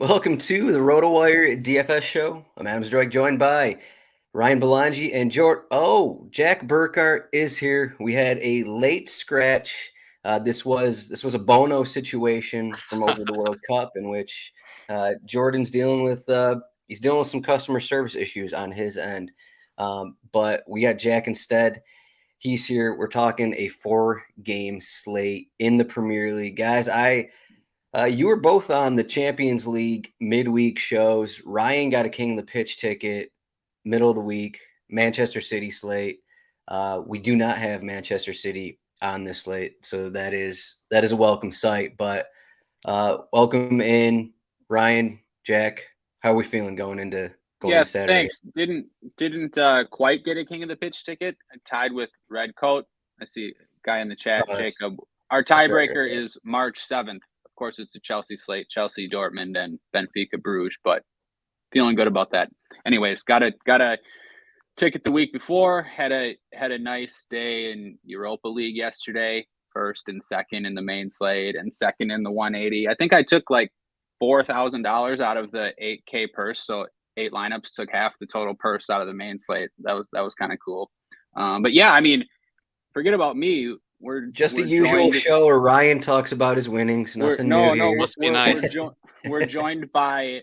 Welcome to the RotoWire DFS show. I'm Adam Zdroik, joined by Ryan Belongi and Jack Burkart is here. We had a late scratch. This was a Bono situation from over the World Cup in which Jordan's dealing with some customer service issues on his end. But we got Jack instead. He's here. We're talking a 4-game slate in the Premier League, guys. You were both on the Champions League midweek shows. Ryan got a King of the Pitch ticket, middle of the week, Manchester City slate. We do not have Manchester City on this slate, so that is a welcome sight. But welcome in, Ryan, Jack. How are we feeling going into Saturday? Thanks. Didn't quite get a King of the Pitch ticket. I tied with Redcoat. I see a guy in the chat, Jacob. Our tiebreaker is March 7th. Of course, it's a Chelsea slate, Chelsea, Dortmund, and Benfica, Bruges, but feeling good about that. Anyways, got a ticket the week before. Had a nice day in Europa League yesterday. First and second in the main slate, and second in the 180. I think I took like $4,000 out of the 8K purse, so 8 lineups took half the total purse out of the main slate. That was kind of cool. But yeah, I mean, forget about me. We're a usual show where Ryan talks about his winnings. Nothing new here. Must be nice. We're joined by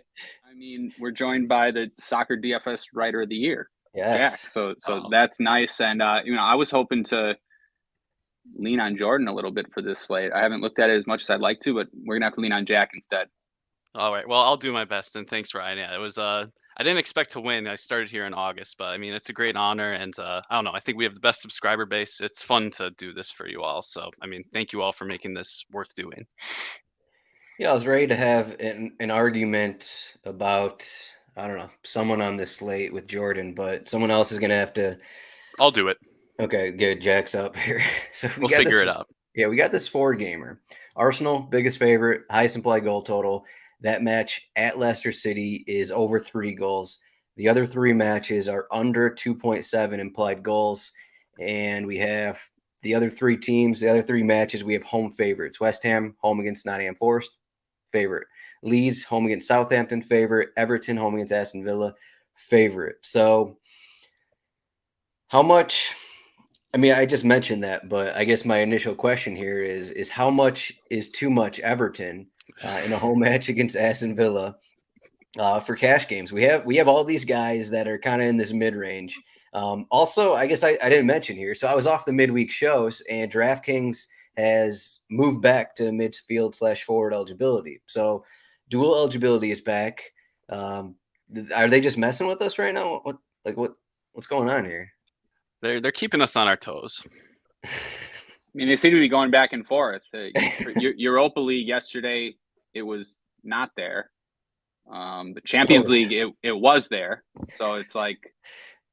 the Soccer DFS Writer of the Year. Yes. Jack. So that's nice. And I was hoping to lean on Jordan a little bit for this slate. I haven't looked at it as much as I'd like to, but we're gonna have to lean on Jack instead. All right. Well, I'll do my best, and thanks, Ryan. Yeah, it was. I didn't expect to win. I started here in August, but I mean, it's a great honor, and I don't know. I think we have the best subscriber base. It's fun to do this for you all. So, I mean, thank you all for making this worth doing. Yeah, I was ready to have an argument about, I don't know, someone on this slate with Jordan, but someone else is going to have to. I'll do it. Okay, good. Jack's up here. So we'll figure it out. Yeah, we got this 4-gamer. Arsenal, biggest favorite, highest implied goal total. That match at Leicester City is over 3 goals. The other 3 matches are under 2.7 implied goals. And we have the other 3 teams, the other 3 matches, we have home favorites. West Ham, home against Nottingham Forest, favorite. Leeds, home against Southampton, favorite. Everton, home against Aston Villa, favorite. So how much... I mean, I just mentioned that, but I guess my initial question here is how much is too much Everton in a home match against Aston Villa for cash games? We have all these guys that are kind of in this mid-range. Also, I guess I didn't mention here. So I was off the midweek shows, and DraftKings has moved back to midfield/forward eligibility. So dual eligibility is back. Are they just messing with us right now? What's going on here? They're keeping us on our toes. I mean, they seem to be going back and forth. Europa League yesterday, it was not there. The Champions League, it was there. So it's like,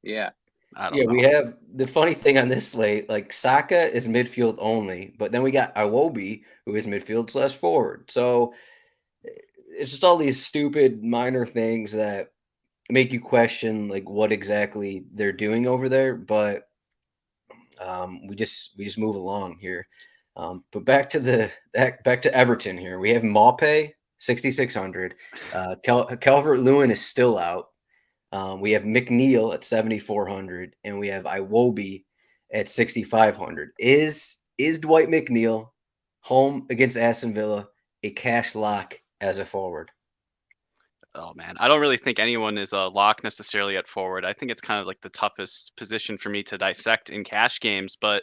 yeah. I don't know. We have the funny thing on this slate, like Saka is midfield only, but then we got Iwobi, who is midfield/forward. So it's just all these stupid minor things that make you question like what exactly they're doing over there, but we just move along here. But back to Everton here. We have Maupay 6,600. Calvert-Lewin is still out. We have McNeil at 7,400, and we have Iwobi at 6,500. Is Dwight McNeil home against Aston Villa a cash lock as a forward? Oh man, I don't really think anyone is a lock necessarily at forward. I think it's kind of like the toughest position for me to dissect in cash games, but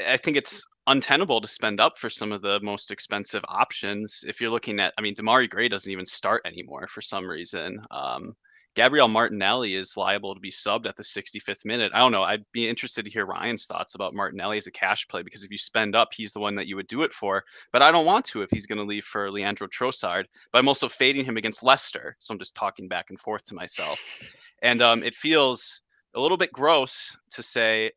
I think it's untenable to spend up for some of the most expensive options. If you're looking at, I mean, Damari Gray doesn't even start anymore for some reason. Gabriel Martinelli is liable to be subbed at the 65th minute. I don't know. I'd be interested to hear Ryan's thoughts about Martinelli as a cash play, because if you spend up, he's the one that you would do it for. But I don't want to if he's going to leave for Leandro Trossard. But I'm also fading him against Leicester. So I'm just talking back and forth to myself. And it feels a little bit gross to say,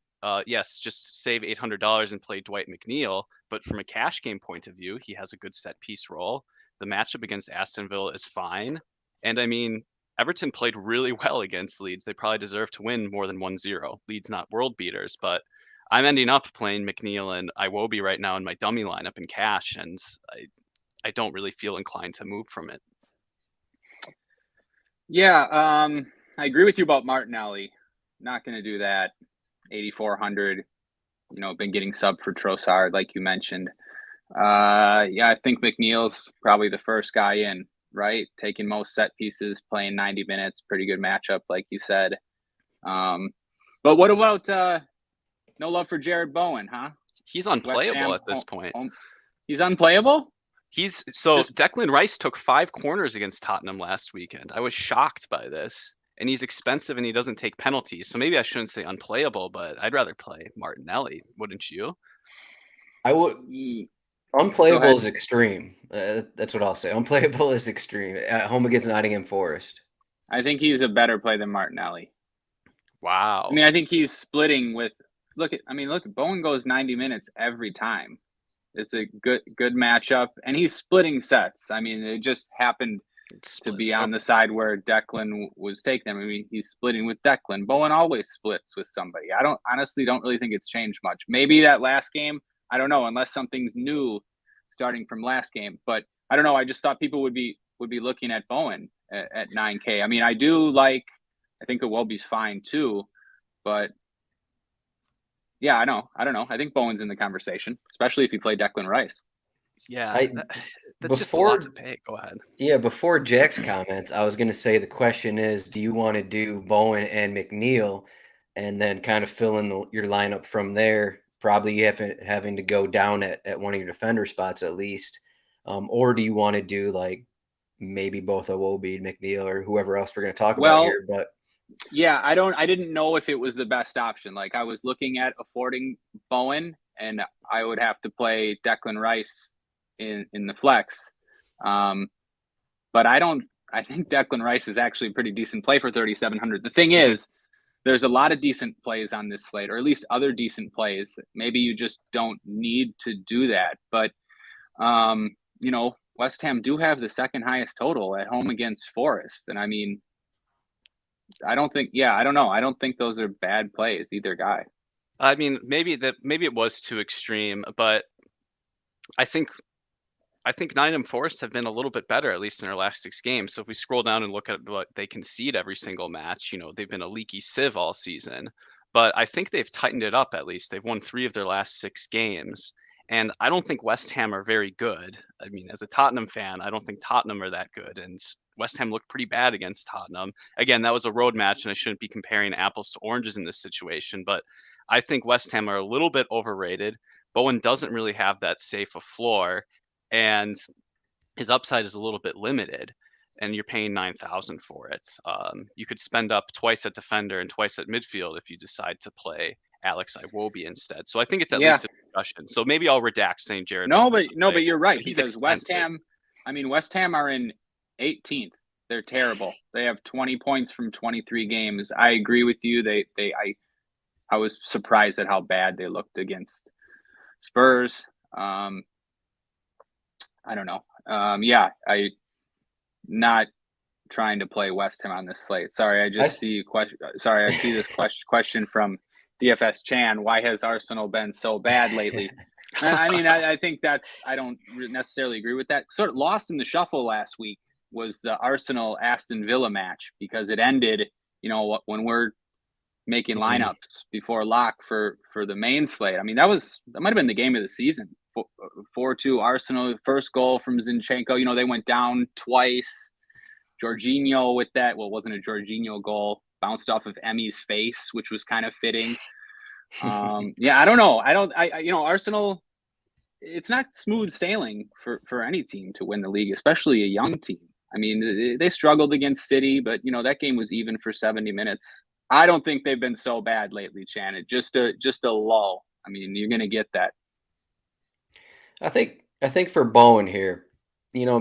yes, just save $800 and play Dwight McNeil. But from a cash game point of view, he has a good set piece role. The matchup against Aston Villa is fine. And I mean, Everton played really well against Leeds. They probably deserve to win more than 1-0. Leeds not world beaters, but I'm ending up playing McNeil and Iwobi right now in my dummy lineup in cash, and I don't really feel inclined to move from it. Yeah, I agree with you about Martinelli. Not going to do that. 8,400. Been getting sub for Trossard, like you mentioned. I think McNeil's probably the first guy in, right? Taking most set pieces, playing 90 minutes, pretty good matchup, like you said. But what about no love for Jared Bowen, huh? He's unplayable at this point. He's unplayable? Declan Rice took 5 corners against Tottenham last weekend. I was shocked by this. And he's expensive and he doesn't take penalties. So maybe I shouldn't say unplayable, but I'd rather play Martinelli, wouldn't you? I would. Unplayable is extreme. That's what I'll say. Unplayable is extreme. At home against Nottingham Forest. I think he's a better play than Martinelli. Wow. I mean, I think he's splitting with look, Bowen goes 90 minutes every time. It's a good matchup, and he's splitting sets. I mean, it just happened to be on the side where Declan was taken. I mean, he's splitting with Declan. Bowen always splits with somebody. I honestly don't really think it's changed much. Maybe that last game, I don't know, unless something's new starting from last game. But I don't know. I just thought people would be looking at Bowen at 9K. I mean, I think Iwobi's fine too, but yeah, I don't know. I think Bowen's in the conversation, especially if you play Declan Rice. Yeah, that's just a lot to pay. Go ahead. Yeah, before Jack's comments, I was going to say the question is, do you want to do Bowen and McNeil and then kind of fill in your lineup from there? Probably having to go down at one of your defender spots at least. Or do you want to do like maybe both Iwobi, McNeil, or whoever else we're going to talk about here? But yeah, I didn't know if it was the best option. Like I was looking at affording Bowen, and I would have to play Declan Rice in the flex. But I think Declan Rice is actually a pretty decent play for 3,700. The thing is, there's a lot of decent plays on this slate, or at least other decent plays. Maybe you just don't need to do that. But West Ham do have the second highest total at home against Forest, and I mean, I don't know. I don't think those are bad plays, either guy. I mean, maybe it was too extreme, but I think Nottingham Forest have been a little bit better, at least in their last 6 games. So if we scroll down and look at what they concede every single match, they've been a leaky sieve all season. But I think they've tightened it up at least. They've won 3 of their last 6 games. And I don't think West Ham are very good. I mean, as a Tottenham fan, I don't think Tottenham are that good. And West Ham looked pretty bad against Tottenham. Again, that was a road match, and I shouldn't be comparing apples to oranges in this situation. But I think West Ham are a little bit overrated. Bowen doesn't really have that safe a floor, and his upside is a little bit limited, and you're paying 9,000 for it. You could spend up twice at defender and twice at midfield if you decide to play Alex Iwobi instead. So I think it's at least a discussion. So maybe I'll redact saying Jared. No, but you're right, because West Ham are in 18th. They're terrible. They have 20 points from 23 games. I agree with you. I was surprised at how bad they looked against Spurs. I don't know. I not trying to play West Ham on this slate. Sorry, I see this question from DFS Chan. Why has Arsenal been so bad lately? I mean, I think I don't necessarily agree with that. Sort of lost in the shuffle last week was the Arsenal Aston Villa match, because it ended, when we're making lineups before lock for the main slate. I mean, that might have been the game of the season. 4-2 Arsenal, first goal from Zinchenko. They went down twice. Jorginho with that, well, it wasn't a Jorginho goal, bounced off of Emmy's face, which was kind of fitting. I don't know. Arsenal, it's not smooth sailing for any team to win the league, especially a young team. I mean, they struggled against City, but that game was even for 70 minutes. I don't think they've been so bad lately, Chan. Just a lull. I mean, you're going to get that. I think for Bowen here,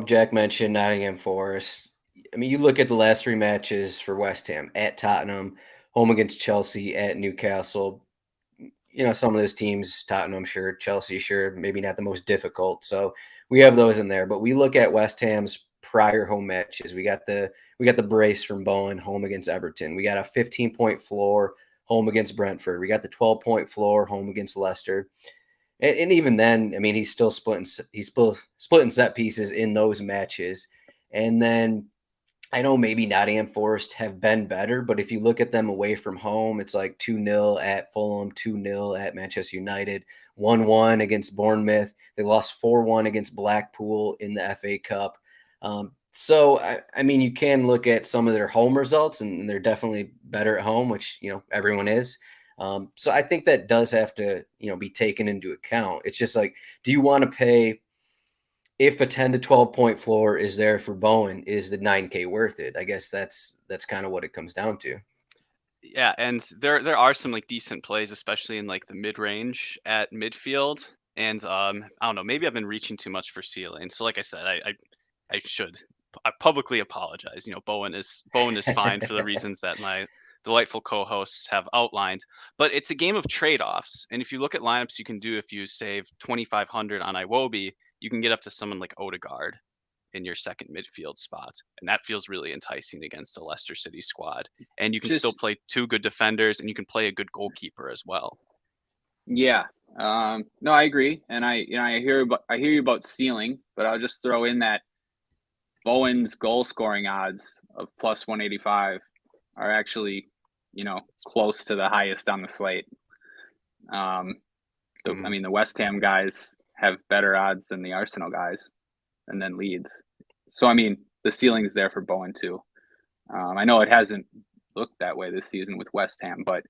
Jack mentioned Nottingham Forest. I mean, you look at the last 3 matches for West Ham: at Tottenham, home against Chelsea, at Newcastle. Some of those teams, Tottenham, sure, Chelsea, sure, maybe not the most difficult. So we have those in there. But we look at West Ham's prior home matches. We got the brace from Bowen, home against Everton. We got a 15-point floor, home against Brentford. We got the 12-point floor, home against Leicester. And even then, I mean, he's still splitting set pieces in those matches. And then I know maybe Nottingham Forest have been better, but if you look at them away from home, it's like 2-0 at Fulham, 2-0 at Manchester United, 1-1 against Bournemouth. They lost 4-1 against Blackpool in the FA Cup. So, I mean, you can look at some of their home results, and they're definitely better at home, which, everyone is. So I think that does have to, be taken into account. It's just like, do you want to pay – if a 10 to 12 point floor is there for Bowen, is the 9K worth it? I guess that's kind of what it comes down to. Yeah, and there are some like decent plays, especially in like the mid range at midfield. And I don't know, maybe I've been reaching too much for ceiling. So like I said, I should publicly apologize. Bowen is fine for the reasons that my delightful co-hosts have outlined. But it's a game of trade-offs. And if you look at lineups you can do, if you save 2,500 on Iwobi, you can get up to someone like Odegaard in your second midfield spot. And that feels really enticing against a Leicester City squad. And you can still play two good defenders, and you can play a good goalkeeper as well. Yeah. No, I agree. And I hear you about ceiling, but I'll just throw in that Bowen's goal scoring odds of plus 185 are actually, close to the highest on the slate. I mean, the West Ham guys have better odds than the Arsenal guys, and then Leeds. So, I mean, the ceiling's there for Bowen too. I know it hasn't looked that way this season with West Ham, but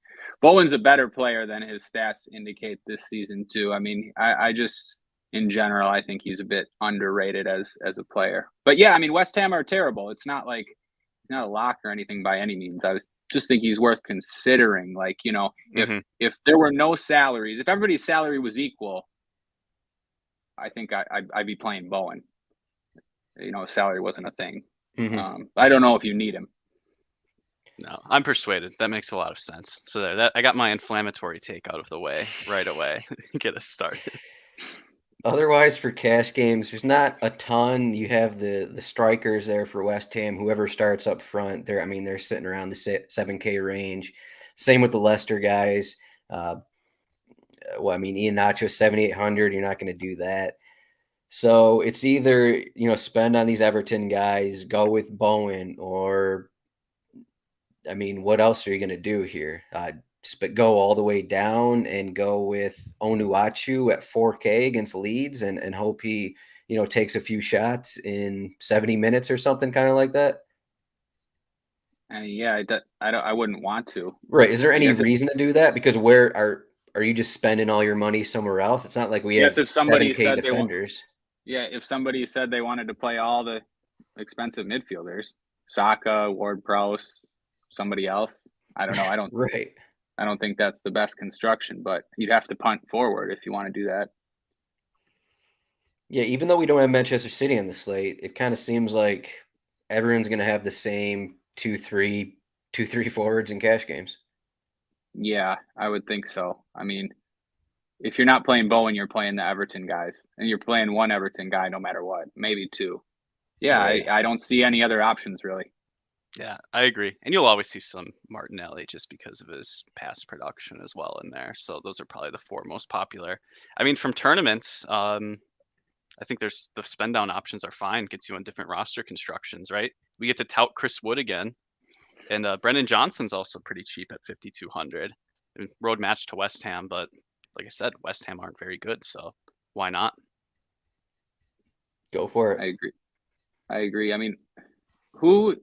Bowen's a better player than his stats indicate this season too. I mean, I just, in general, I think he's a bit underrated as a player. But yeah, I mean, West Ham are terrible. It's not like he's not a lock or anything by any means. I just think he's worth considering. Like, if there were no salaries, if everybody's salary was equal, I think I'd be playing Bowen. Salary wasn't a thing. I don't know if you need him. No, I'm persuaded. That makes a lot of sense. So I got my inflammatory take out of the way right away. Get us started. Otherwise, for cash games, there's not a ton. You have the strikers there for West Ham. Whoever starts up front, they're sitting around the 7K range. Same with the Leicester guys. Ian Nacho 7,800. You're not going to do that. So it's either spend on these Everton guys, go with Bowen, or what else are you going to do here? Go all the way down and go with Onuachu at 4K against Leeds and hope he, takes a few shots in 70 minutes or something kind of like that. I wouldn't want to. Right. Is there any reason to do that? Because where are you just spending all your money somewhere else? It's not like we have if somebody 7K said defenders. If somebody said they wanted to play all the expensive midfielders, Saka, Ward-Prowse, somebody else, I don't know. Right. I don't think that's the best construction, but you'd have to punt forward if you want to do that. Yeah, even though we don't have Manchester City on the slate, it kind of seems like everyone's going to have the same 2-3 forwards in cash games. Yeah, I would think so. I mean, if you're not playing Bowen, you're playing the Everton guys, and you're playing one Everton guy no matter what, maybe two. Yeah, right. I don't see any other options really. Yeah, I agree. And you'll always see some Martinelli just because of his past production as well in there. So those are probably the four most popular. I mean, from tournaments, I think there's the spend down options are fine. Gets you on different roster constructions, right? We get to tout Chris Wood again. And Brendan Johnson's also pretty cheap at 5,200. Road match to West Ham, but like I said, West Ham aren't very good, so why not? Go for it. I agree. I mean, who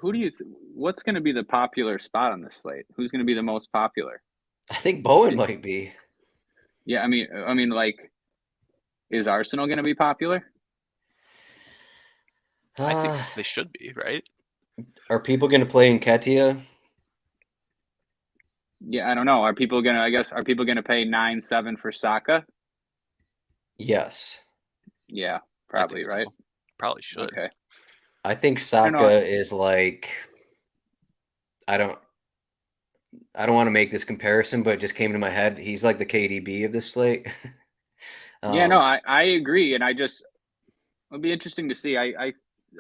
do you what's going to be the popular spot on this slate? Who's going to be the most popular? I think Bowen might be. Yeah, I mean, like, is Arsenal going to be popular? I think they should be, right? Are people going to play Nketiah? Yeah, I don't know. Are people going to pay 9-7 for Saka? Yes. Yeah, probably, right? So. Probably should. Okay. I think Saka is like, I don't want to make this comparison, but it just came to my head. He's like the KDB of this slate. Yeah, no, I agree. And it'll be interesting to see. I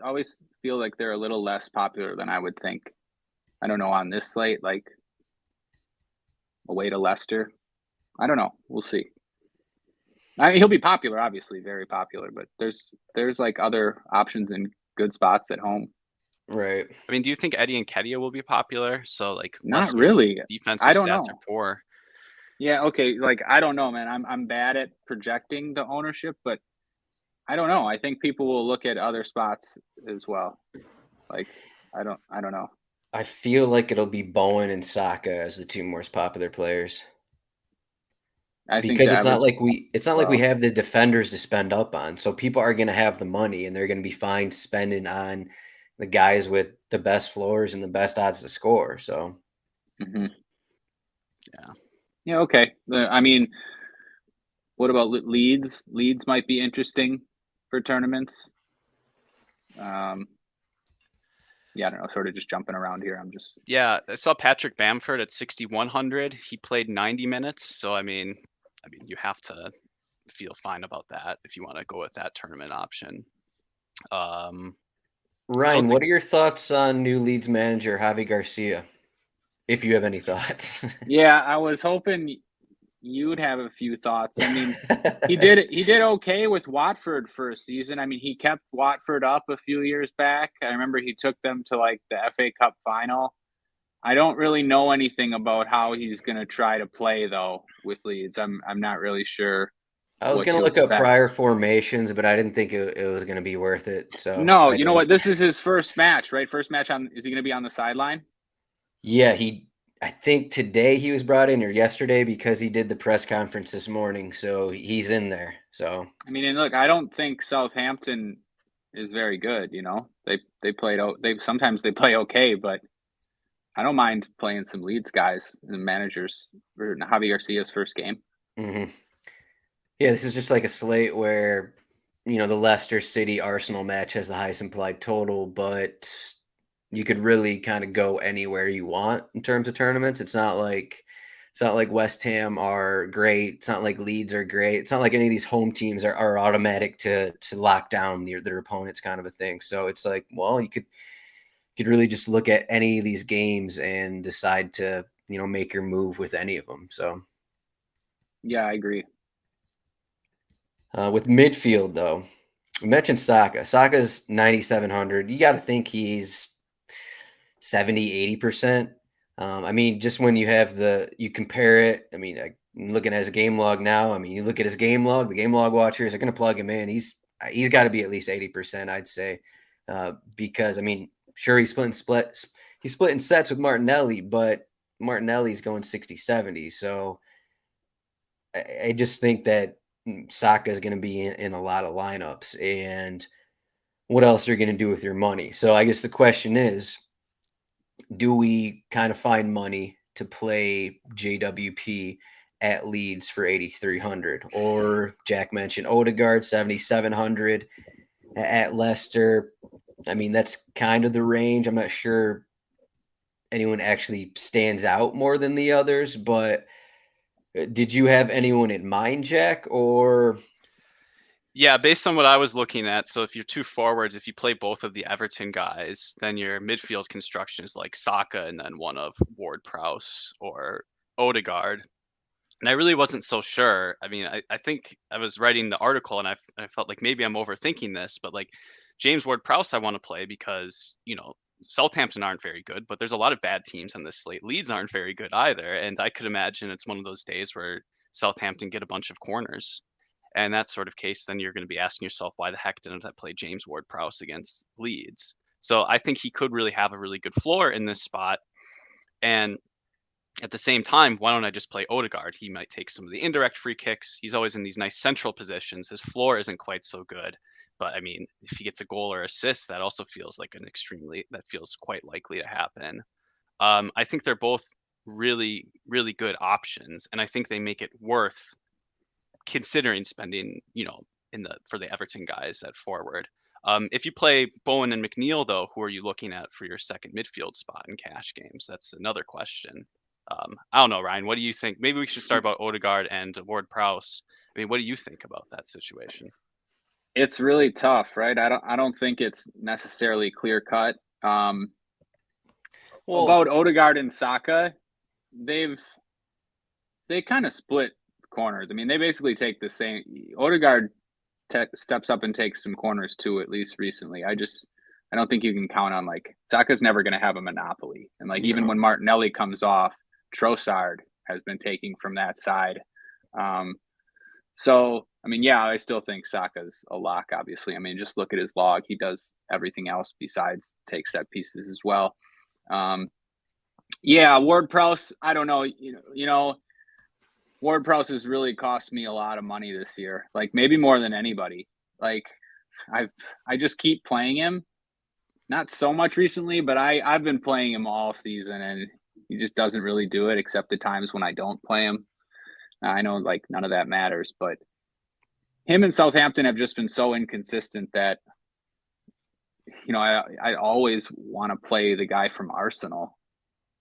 always feel like they're a little less popular than I would think. I don't know, on this slate, like away to Leicester. I don't know. We'll see. I mean, he'll be popular, obviously, very popular, but there's like other options in good spots at home. Right. I mean, do you think Eddie Nketiah will be popular? So like Not Leicester's really. defensive I don't stats know. are poor. Yeah, okay. Like I don't know, man. I'm bad at projecting the ownership, but I don't know. I think people will look at other spots as well. Like I don't know. I feel like it'll be Bowen and Saka as the two most popular players. I think Because the average it's not like we well, have the defenders to spend up on. So people are going to have the money and they're going to be fine spending on the guys with the best floors and the best odds to score. So mhm. Yeah. Yeah, okay. I mean, what about Leeds? Leeds might be interesting for tournaments. Yeah, I don't know, sort of just jumping around here. Yeah, I saw Patrick Bamford at 6,100. He played 90 minutes, so I mean, you have to feel fine about that if you want to go with that tournament option. I Ryan, don't what think are your thoughts on new Leeds manager Javi Garcia? If you have any thoughts. Yeah, I was hoping you'd have a few thoughts. I mean, he did okay with Watford for a season. I mean, he kept Watford up a few years back. I remember he took them to like the FA Cup final. I don't really know anything about how he's going to try to play though with Leeds. I'm not really sure I was what going to to look up expect. prior formations, but I didn't think it was going to be worth it. So No, I you know what? didn't. This is his first match, right? First match on. Is he going to be on the sideline? Yeah, I think today he was brought in or yesterday because he did the press conference this morning. So he's in there. So I mean, and look, I don't think Southampton is very good. You know, they played. They sometimes they play okay, but I don't mind playing some Leeds guys and managers for Javi Garcia's first game. mhm. Yeah, this is just like a slate where, the Leicester City Arsenal match has the highest implied total, but you could really kind of go anywhere you want in terms of tournaments. It's not like West Ham are great. It's not like Leeds are great. It's not like any of these home teams are automatic to lock down their opponents kind of a thing. So it's like, well, you could really just look at any of these games and decide to, make your move with any of them. So Yeah, I agree. with midfield though, we mentioned Saka. Saka's 9,700. You got to think he's 70-80%. I mean, just when you compare it, I mean, I'm looking at his game log now. I mean, you look at his game log, the game log watchers are going to plug him in. He's got to be at least 80%, I'd say, because I mean, sure he's splitting sets with Martinelli, but Martinelli's going 60-70. So I just think that Saka is going to be in a lot of lineups, and what else are you going to do with your money? So I guess the question is, do we kind of find money to play JWP at Leeds for 8,300? Or Jack mentioned Odegaard 7,700 at Leicester. I mean, that's kind of the range. I'm not sure anyone actually stands out more than the others, but did you have anyone in mind, Jack? Or Yeah, based on what I was looking at, so if you're two forwards, if you play both of the Everton guys, then your midfield construction is like Saka and then one of Ward-Prowse or Odegaard. And I really wasn't so sure. I mean, I think I was writing the article and I felt like maybe I'm overthinking this, but like James Ward-Prowse I want to play because, Southampton aren't very good, but there's a lot of bad teams on this slate. Leeds aren't very good either. And I could imagine it's one of those days where Southampton get a bunch of corners. And that sort of case, then you're going to be asking yourself, why the heck didn't I play James Ward-Prowse against Leeds? So I think he could really have a really good floor in this spot. And at the same time, why don't I just play Odegaard? He might take some of the indirect free kicks. He's always in these nice central positions. His floor isn't quite so good. But I mean, if he gets a goal or assist, that also feels like that feels quite likely to happen. I think they're both really, really good options. And I think they make it worth considering spending, for the Everton guys at forward. If you play Bowen and McNeil, though, who are you looking at for your second midfield spot in cash games? That's another question. I don't know, Ryan. What do you think? Maybe we should start about Odegaard and Ward-Prowse. I mean, what do you think about that situation? It's really tough, right? I don't think it's necessarily clear cut. well, About Odegaard and Saka, they kind of split corners. I mean, they basically take the same. Odegaard steps up and takes some corners too, at least recently. I don't think you can count on like Saka's never going to have a monopoly. And like even No. when Martinelli comes off, Trossard has been taking from that side. So I mean, yeah, I still think Saka's a lock. Obviously, I mean, just look at his log; he does everything else besides take set pieces as well. Yeah, Ward-Prowse. I don't know. You know, Ward-Prowse has really cost me a lot of money this year. Like maybe more than anybody. Like I just keep playing him. Not so much recently, but I've been playing him all season, and he just doesn't really do it except the times when I don't play him. I know like none of that matters, but him and Southampton have just been so inconsistent that I always want to play the guy from Arsenal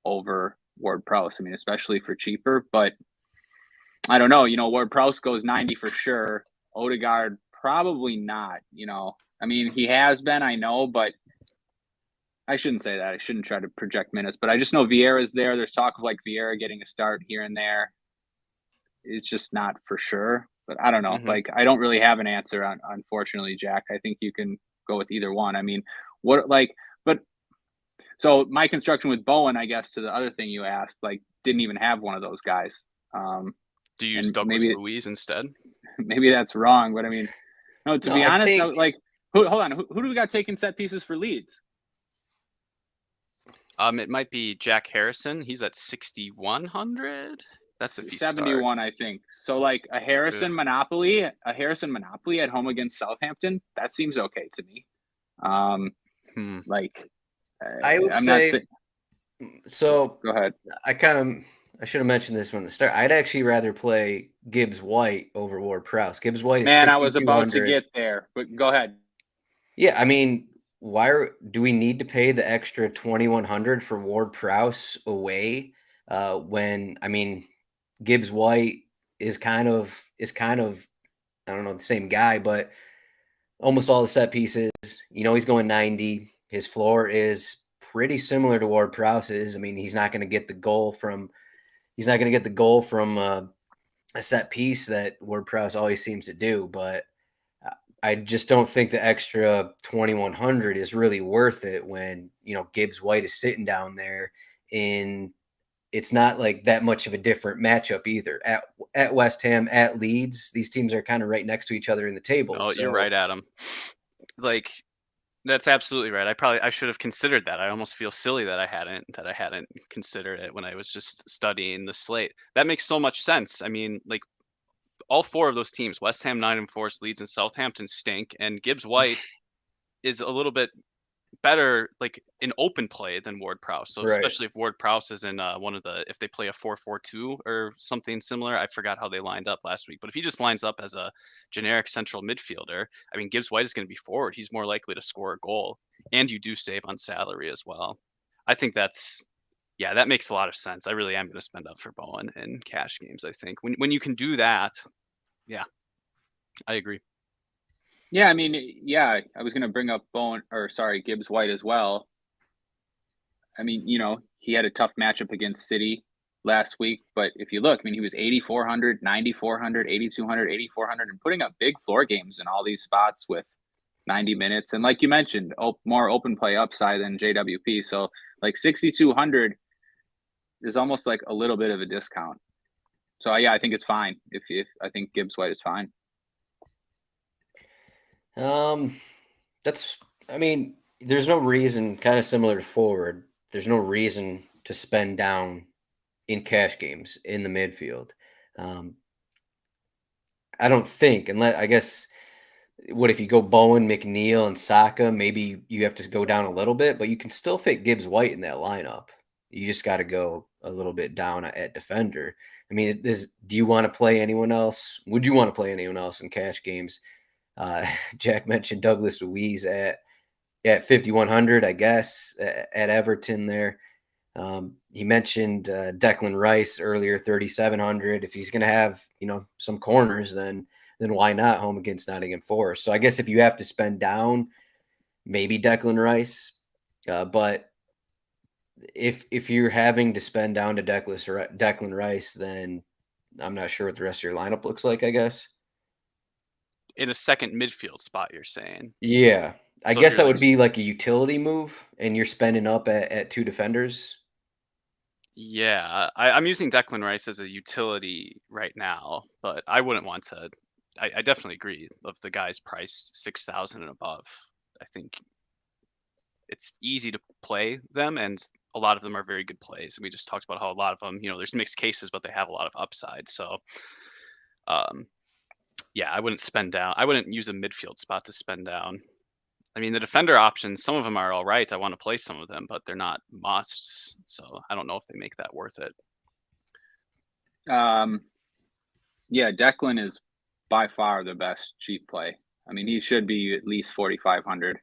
over Ward-Prowse. I mean, especially for cheaper, but I don't know. Ward-Prowse goes 90 for sure. Odegaard probably not. I mean, he has been, I know, but I shouldn't say that. I shouldn't try to project minutes, but I just know Vieira's there. There's talk of like Vieira getting a start here and there. It's just not for sure, but I don't know. Mm-hmm. Like, I don't really have an answer on, unfortunately, Jack. I think you can go with either one. I mean, so my construction with Bowen, I guess, to the other thing you asked, like, didn't even have one of those guys. Do you use Douglas Luiz instead? Maybe that's wrong, but I mean, no. To be honest, think... hold on. Who do we got taking set pieces for Leeds? It might be Jack Harrison. He's at 6,100. That's if he 71, starts. I think. So like a Harrison monopoly at home against Southampton. That seems okay to me. Like I would say. So go ahead. I should have mentioned this from the start. I'd actually rather play Gibbs White over Ward-Prowse. Gibbs White is Man, I was about to get there, but go ahead. Yeah, I mean, do we need to pay the extra 2,100 for Ward-Prowse away? When I mean, Gibbs White is kind of I don't know, the same guy, but almost all the set pieces. He's going 90. His floor is pretty similar to Ward-Prowse's. I mean, he's not going to get the goal from a set piece that Ward-Prowse always seems to do, but I just don't think the extra 2,100 is really worth it when, Gibbs White is sitting down there, and it's not like that much of a different matchup either. At West Ham, at Leeds, these teams are kind of right next to each other in the table. Oh, you're right, Adam. Like, that's absolutely right. I should have considered that. I almost feel silly that I hadn't considered it when I was just studying the slate. That makes so much sense. I mean, like, all four of those teams, West Ham, Nottingham Forest, Leeds, and Southampton stink, and Gibbs White is a little bit better, like, in open play than Ward-Prowse. So especially if Ward-Prowse is in if they play a 4-4-2 or something similar. I forgot how they lined up last week, but if he just lines up as a generic central midfielder, I mean, Gibbs White is going to be forward. He's more likely to score a goal, and you do save on salary as well. I think that makes a lot of sense. I really am going to spend up for Bowen in cash games. I think when you can do that, yeah, I agree. Yeah, I mean, yeah, I was going to bring up Gibbs White as well. I mean, he had a tough matchup against City last week, but if you look, I mean, he was 8,400, 9,400, 8,200, 8,400, and putting up big floor games in all these spots with 90 minutes. And like you mentioned, more open play upside than JWP. So like 6,200 is almost like a little bit of a discount. So yeah, I think it's fine. If I think Gibbs White is fine. There's no reason, kind of similar to forward, there's no reason to spend down in cash games in the midfield. I don't think, unless, I guess, what if you go Bowen, McNeil, and Saka, maybe you have to go down a little bit, but you can still fit Gibbs White in that lineup. You just got to go a little bit down at defender. I mean, do you want to play anyone else? Would you want to play anyone else in cash games? Jack mentioned Douglas Luiz at 5,100, I guess, at Everton there. He mentioned Declan Rice earlier, 3,700. If he's going to have, some corners, then why not home against Nottingham Forest? So I guess if you have to spend down, maybe Declan Rice. But if you're having to spend down to Declan Rice, then I'm not sure what the rest of your lineup looks like, I guess. In a second midfield spot, you're saying? Yeah. I So if guess you're that like, would be like a utility move, and you're spending up at 2 defenders. yeah, I'm using Declan Rice as a utility right now, but I wouldn't want to. I definitely agree of the guys priced 6,000 and above. I think it's easy to play them, and a lot of them are very good plays. And we just talked about how a lot of them, there's mixed cases, but they have a lot of upside. So, um, yeah, I wouldn't spend down. I wouldn't use a midfield spot to spend down. I mean, the defender options, some of them are all right. I want to play some of them, but they're not musts. So I don't know if they make that worth it. Yeah, Declan is by far the best cheap play. I mean, he should be at least 4,500,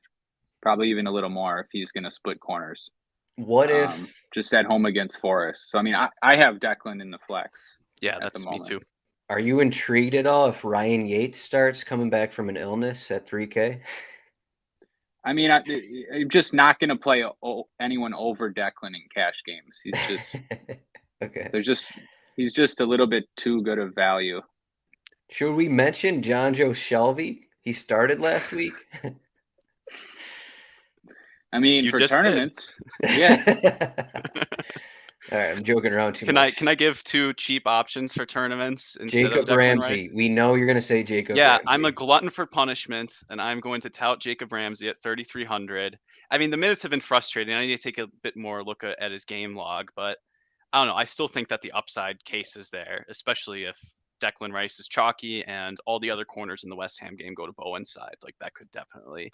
probably even a little more if he's going to split corners. What if just at home against Forest? So I mean, I have Declan in the flex. Yeah, that's me too. Are you intrigued at all if Ryan Yates starts coming back from an illness at 3K? I mean, I'm just not going to play anyone over Declan in cash games. He's just okay. He's just a little bit too good of value. Should we mention John Joe Shelby? He started last week. I mean, for tournaments, yeah. All right, I'm joking around too much. Can I give 2 cheap options for tournaments instead Jacob of Declan Ramsey? Rice? We know you're going to say Jacob. Yeah, Ramsey. I'm a glutton for punishment, and I'm going to tout Jacob Ramsey at 3,300. I mean, the minutes have been frustrating. I need to take a bit more look at his game log, but I don't know. I still think that the upside case is there, especially if Declan Rice is chalky and all the other corners in the West Ham game go to Bowen's side. Like that could definitely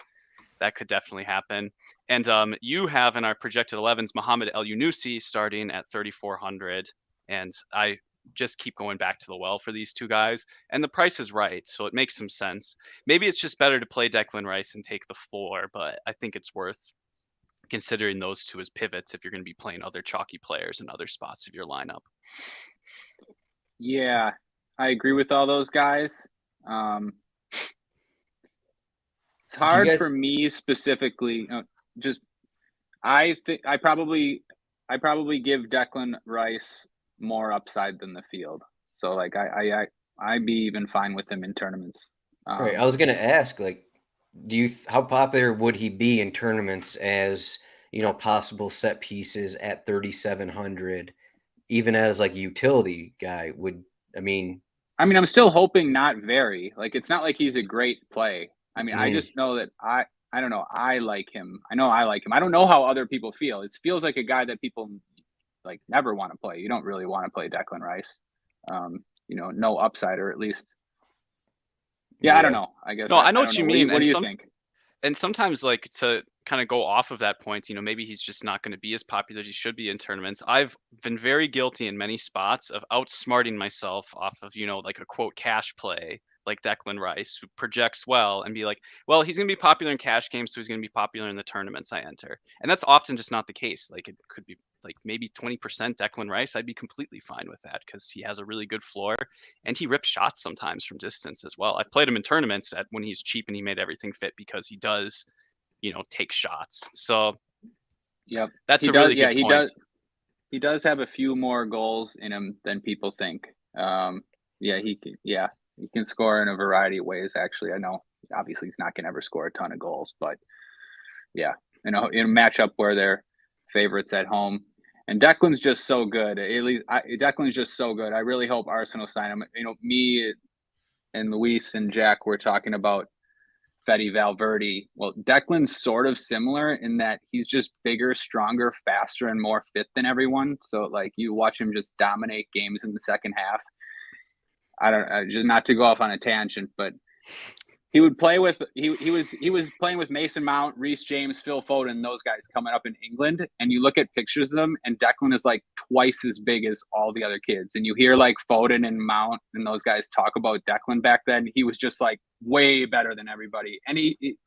happen. And you have in our projected 11s Mohamed El Yunusi starting at 3,400, and I just keep going back to the well for these 2 guys, and the price is right, so it makes some sense. Maybe it's just better to play Declan Rice and take the floor, but I think it's worth considering those 2 as pivots if you're going to be playing other chalky players in other spots of your lineup. Yeah, I agree with all those guys. It's hard for me specifically. I think I probably give Declan Rice more upside than the field. So like I'd be even fine with him in tournaments. Right. I was gonna ask, like, how popular would he be in tournaments as possible set pieces at 3,700, even as like a utility guy? I'm still hoping not very. Like it's not like he's a great play. I mean, I just know that I don't know. I like him. I know I like him. I don't know how other people feel. It feels like a guy that people like never want to play. You don't really want to play Declan Rice. No upside, or at least. Yeah, I don't know. I guess. No, I know what you mean. What do you think? And sometimes, like, to kind of go off of that point, maybe he's just not going to be as popular as he should be in tournaments. I've been very guilty in many spots of outsmarting myself off of, like a quote cash play like Declan Rice, who projects well, and be like, well, he's going to be popular in cash games, so he's going to be popular in the tournaments I enter. And that's often just not the case. Like it could be like maybe 20% Declan Rice. I'd be completely fine with that because he has a really good floor and he rips shots sometimes from distance as well. I've played him in tournaments when he's cheap and he made everything fit because he does, take shots. So yep, that's a really good point. He does have a few more goals in him than people think. He can score in a variety of ways, actually. I know, obviously, he's not going to ever score a ton of goals, but yeah, in a matchup where they're favorites at home. And Declan's just so good. Declan's just so good. I really hope Arsenal sign him. Me and Luis and Jack were talking about Fede Valverde. Well, Declan's sort of similar in that he's just bigger, stronger, faster, and more fit than everyone. So, like, you watch him just dominate games in the second half. I don't just not to go off on a tangent, but he would play with he was playing with Mason Mount, Reece James, Phil Foden, those guys coming up in England, and you look at pictures of them, and Declan is like twice as big as all the other kids. And you hear like Foden and Mount and those guys talk about Declan back then. He was just like way better than everybody, and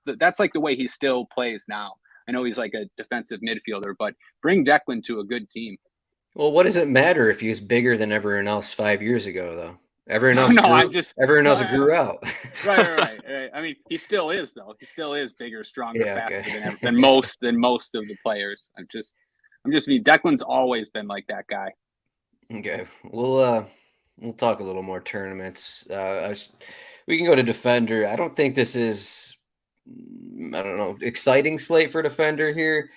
that's like the way he still plays now. I know he's like a defensive midfielder, but bring Declan to a good team. Well, what does it matter if he was bigger than everyone else 5 years ago, though? Everyone else grew out. Right. I mean, he still is, though. He still is bigger, stronger, faster than most of the players. Declan's always been like that guy. Okay, we'll talk a little more tournaments. We can go to defender. I don't think this is I don't know, exciting slate for defender here.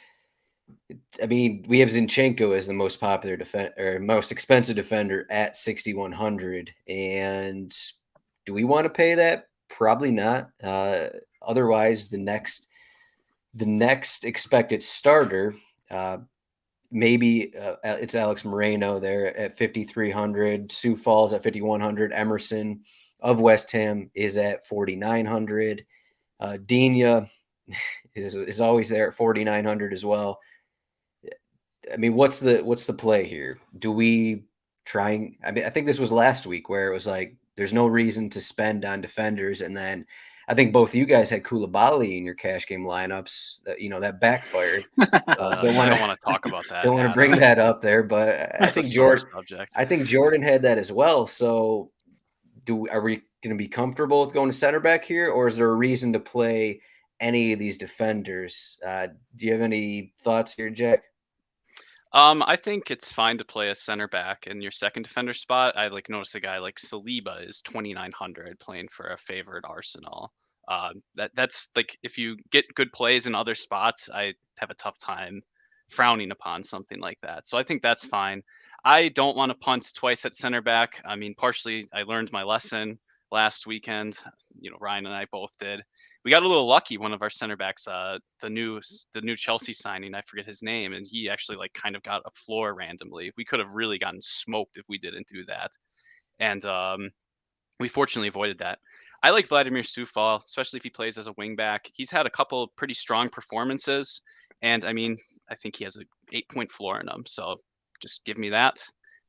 I mean, we have Zinchenko as the most popular or most expensive defender at 6,100. And do we want to pay that? Probably not. Otherwise, the next expected starter, maybe it's Alex Moreno there at 5,300. Sioux Falls at 5,100. Emerson of West Ham is at 4,900. Dina is always there at 4,900 as well. I mean, what's the play here? Do we try? I mean, I think this was last week where it was like there's no reason to spend on defenders, and then I think both of you guys had Koulibaly in your cash game lineups. That backfired. Don't want to talk about that. Don't want to bring that up there, but I think Jordan had that as well. So, are we going to be comfortable with going to center back here, or is there a reason to play any of these defenders? Do you have any thoughts here, Jack? I think it's fine to play a center back in your second defender spot. I notice a guy like Saliba is 2,900 playing for a favored Arsenal. That's if you get good plays in other spots, I have a tough time frowning upon something like that. So I think that's fine. I don't want to punt twice at center back. I mean, partially I learned my lesson last weekend. Ryan and I both did. We got a little lucky. One of our center backs, the new Chelsea signing, I forget his name, and he actually kind of got a floor randomly. We could have really gotten smoked if we didn't do that, and we fortunately avoided that. I like Vladimir Soufal, especially if he plays as a wing back. He's had a couple pretty strong performances, and I mean, I think he has a 8-point floor in him. So just give me that,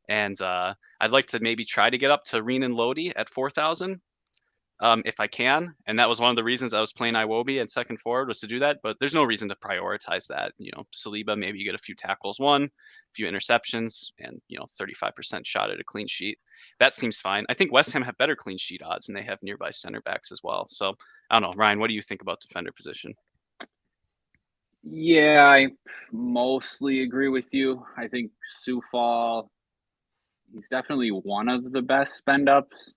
and I'd like to maybe try to get up to Renan Lodi at 4,000. If I can. And that was one of the reasons I was playing Iwobi at second forward, was to do that. But there's no reason to prioritize that. Saliba, maybe you get a few tackles, a few interceptions, and 35% shot at a clean sheet. That seems fine. I think West Ham have better clean sheet odds, and they have nearby center backs as well. So I don't know, Ryan, what do you think about defender position? Yeah, I mostly agree with you. I think Soufal, he's definitely one of the best spend ups.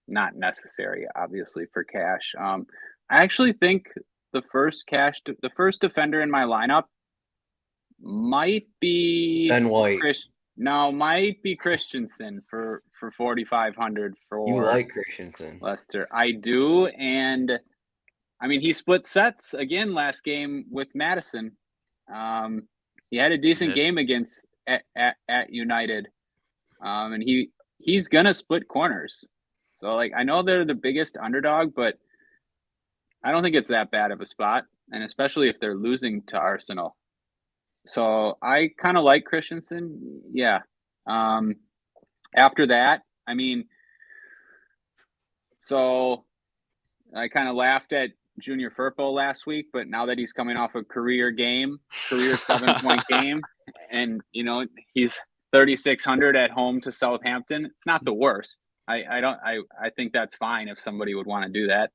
Not necessary, obviously, for cash. I actually think the first defender in my lineup might be Ben White. Might be Christensen for 4,500 for. You like Christensen, Leicester? I do, and I mean he split sets again last game with Madison. He had a decent game against at United, and he's gonna split corners. So, I know they're the biggest underdog, but I don't think it's that bad of a spot, and especially if they're losing to Arsenal. So, I kind of like Christensen. Yeah. After that, I mean, so I kind of laughed at Junior Firpo last week, but now that he's coming off a career 7-point game, and, he's 3,600 at home to Southampton, it's not the worst. I think that's fine if somebody would want to do that.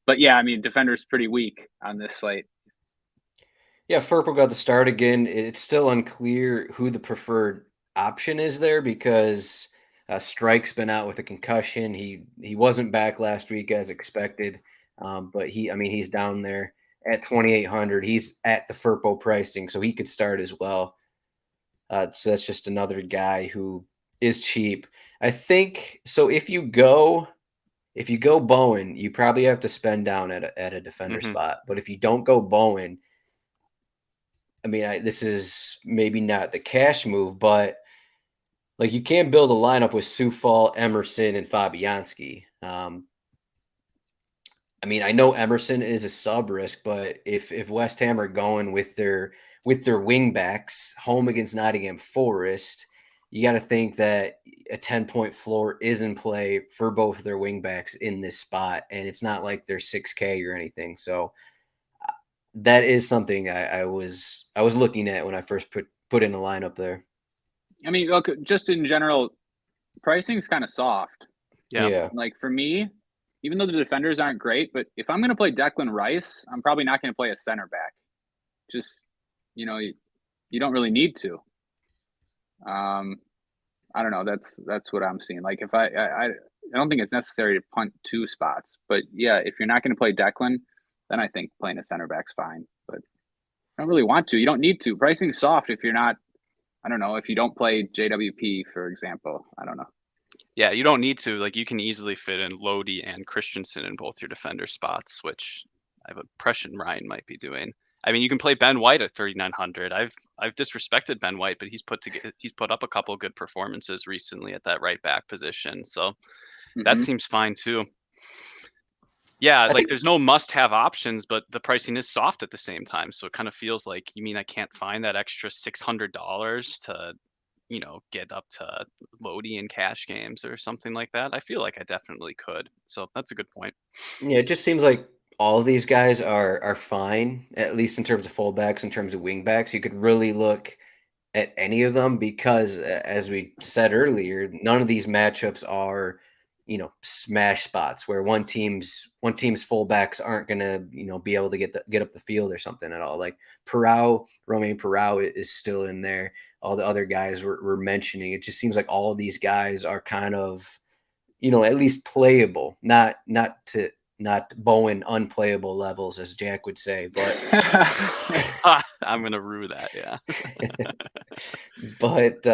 But yeah, I mean, defender's pretty weak on this slate. Yeah, Firpo got the start again. It's still unclear who the preferred option is there because Strike's been out with a concussion. He wasn't back last week as expected, but he's down there at 2,800. He's at the Firpo pricing, so he could start as well. So that's just another guy who is cheap. I think so. If you go Bowen, you probably have to spend down at a defender spot. But if you don't go Bowen, I mean, this is maybe not the cash move, but you can't build a lineup with Soufal, Emerson, and Fabianski. I mean, I know Emerson is a sub risk, but if West Ham are going with their wing backs home against Nottingham Forest, you got to think that a 10-point floor is in play for both their wing backs in this spot, and it's not like they're 6K or anything. So that is something I was looking at when I first put in a lineup there. I mean, look, just in general, pricing is kind of soft. Yeah. For me, even though the defenders aren't great, but if I'm going to play Declan Rice, I'm probably not going to play a center back. Just, you don't really need to. I don't know. That's what I'm seeing. If I don't think it's necessary to punt 2 spots. But yeah, if you're not going to play Declan, then I think playing a center back's fine. But I don't really want to. You don't need to. Pricing's soft if you're not. I don't know if you don't play JWP, for example. I don't know. Yeah, you don't need to. Like, you can easily fit in Lodi and Christensen in both your defender spots, which I have a impression Ryan might be doing. I mean, you can play Ben White at 3,900. I've disrespected Ben White, but he's put up a couple good performances recently at that right back position, so that seems fine too. Yeah, like there's no must-have options, but the pricing is soft at the same time, so it kind of feels like, you mean I can't find that extra $600 to, get up to Lodi in cash games or something like that? I feel like I definitely could. So that's a good point. Yeah, it just seems like all of these guys are fine, at least in terms of fullbacks, in terms of wingbacks. You could really look at any of them because, as we said earlier, none of these matchups are, smash spots where one team's fullbacks aren't gonna, be able to get up the field or something at all. Like Romain Perau is still in there. All the other guys we're mentioning, it just seems like all of these guys are kind of, at least playable, not Bowen unplayable levels, as Jack would say, but I'm gonna rue that, yeah. But